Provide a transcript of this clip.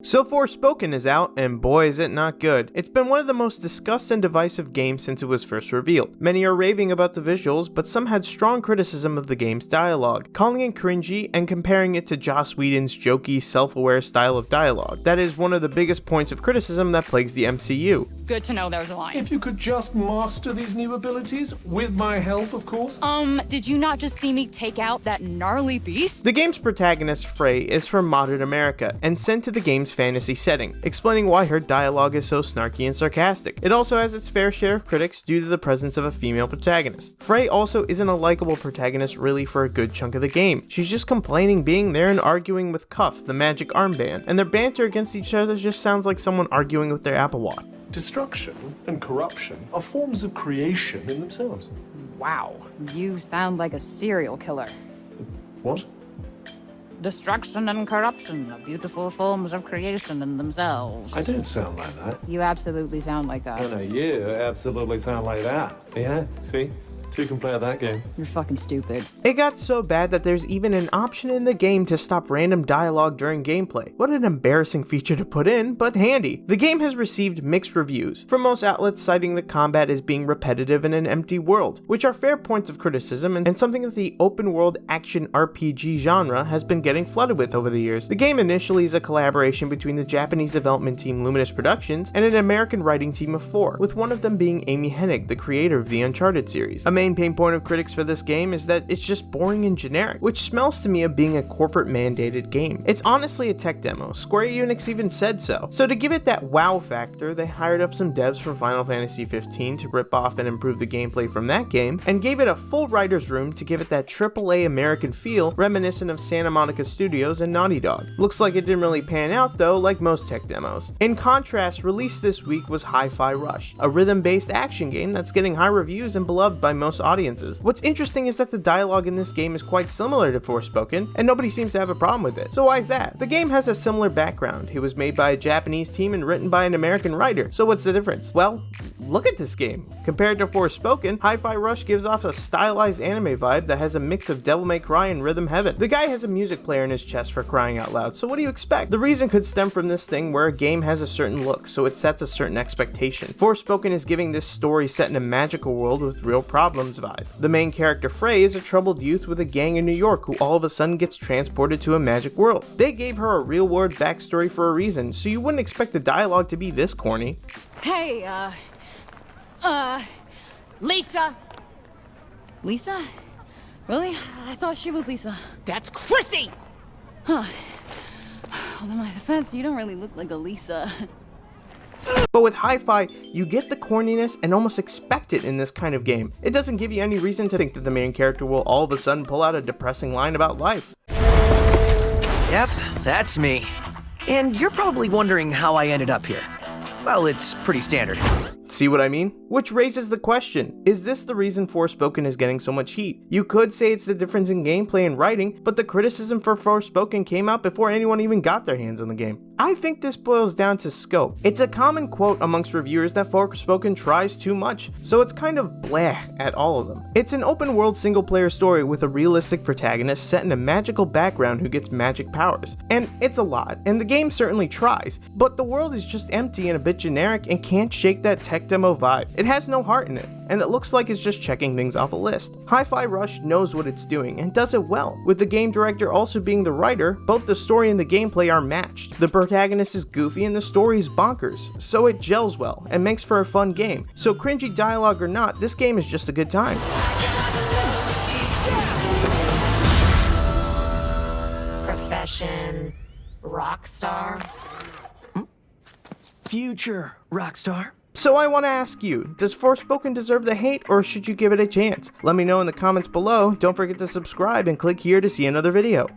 So Forspoken is out, and boy is it not good. It's been one of the most discussed and divisive games since it was first revealed. Many are raving about the visuals, but some had strong criticism of the game's dialogue, calling it cringy and comparing it to Joss Whedon's jokey, self-aware style of dialogue. That is one of the biggest points of criticism that plagues the MCU. Good to know there's a line. If you could just master these new abilities, with my help, of course. Did you not just see me take out that gnarly beast? The game's protagonist, Frey, is from modern America and sent to the game's fantasy setting, explaining why her dialogue is so snarky and sarcastic. It also has its fair share of critics due to the presence of a female protagonist. Frey also isn't a likable protagonist really for a good chunk of the game. She's just complaining being there and arguing with Cuff, the magic armband, and their banter against each other just sounds like someone arguing with their Apple Watch. Destruction and corruption are forms of creation in themselves. Wow, you sound like a serial killer. What? Destruction and corruption are beautiful forms of creation in themselves. I don't sound like that. You absolutely sound like that. I know you absolutely sound like that. Yeah, see? Two can play at that game. You're fucking stupid. It got so bad that there's even an option in the game to stop random dialogue during gameplay. What an embarrassing feature to put in, but handy. The game has received mixed reviews, from most outlets citing the combat as being repetitive in an empty world, which are fair points of criticism and something that the open world action RPG genre has been getting flooded with over the years. The game initially is a collaboration between the Japanese development team Luminous Productions and an American writing team of 4, with one of them being Amy Hennig, the creator of the Uncharted series. A main pain point of critics for this game is that it's just boring and generic, which smells to me of being a corporate mandated game. It's honestly a tech demo, Square Enix even said so. So to give it that wow factor, they hired up some devs from Final Fantasy 15 to rip off and improve the gameplay from that game, and gave it a full writer's room to give it that AAA American feel reminiscent of Santa Monica Studios and Naughty Dog. Looks like it didn't really pan out though, like most tech demos. In contrast, released this week was HIFI Rush, a rhythm-based action game that's getting high reviews and beloved by most audiences. What's interesting is that the dialogue in this game is quite similar to Forspoken, and nobody seems to have a problem with it. So why is that? The game has a similar background. It was made by a Japanese team and written by an American writer. So what's the difference? Well, look at this game. Compared to Forspoken, HIFI Rush gives off a stylized anime vibe that has a mix of Devil May Cry and Rhythm Heaven. The guy has a music player in his chest for crying out loud, so what do you expect? The reason could stem from this thing where a game has a certain look, so it sets a certain expectation. Forspoken is giving this story set in a magical world with real problems vibe. The main character, Frey, is a troubled youth with a gang in New York who all of a sudden gets transported to a magic world. They gave her a real world backstory for a reason, so you wouldn't expect the dialogue to be this corny. Hey, Lisa? Lisa? Really? I thought she was Lisa. That's Chrissy! Huh. Well, in my defense, you don't really look like a Lisa. But with HIFI, you get the corniness and almost expect it in this kind of game. It doesn't give you any reason to think that the main character will all of a sudden pull out a depressing line about life. Yep, that's me. And you're probably wondering how I ended up here. Well, it's pretty standard. See what I mean? Which raises the question, is this the reason Forspoken is getting so much heat? You could say it's the difference in gameplay and writing, but the criticism for Forspoken came out before anyone even got their hands on the game. I think this boils down to scope. It's a common quote amongst reviewers that Forspoken tries too much, so it's kind of bleh at all of them. It's an open world single player story with a realistic protagonist set in a magical background who gets magic powers. And it's a lot, and the game certainly tries, but the world is just empty and a bit generic and can't shake that tech demo vibe. It has no heart in it, and it looks like it's just checking things off a list. HIFI Rush knows what it's doing and does it well. With the game director also being the writer, both the story and the gameplay are matched. The protagonist is goofy and the story is bonkers, so it gels well and makes for a fun game. So cringy dialogue or not, this game is just a good time. Profession, rock star. Future rockstar. So I want to ask you, does Forspoken deserve the hate or should you give it a chance? Let me know in the comments below. Don't forget to subscribe and click here to see another video.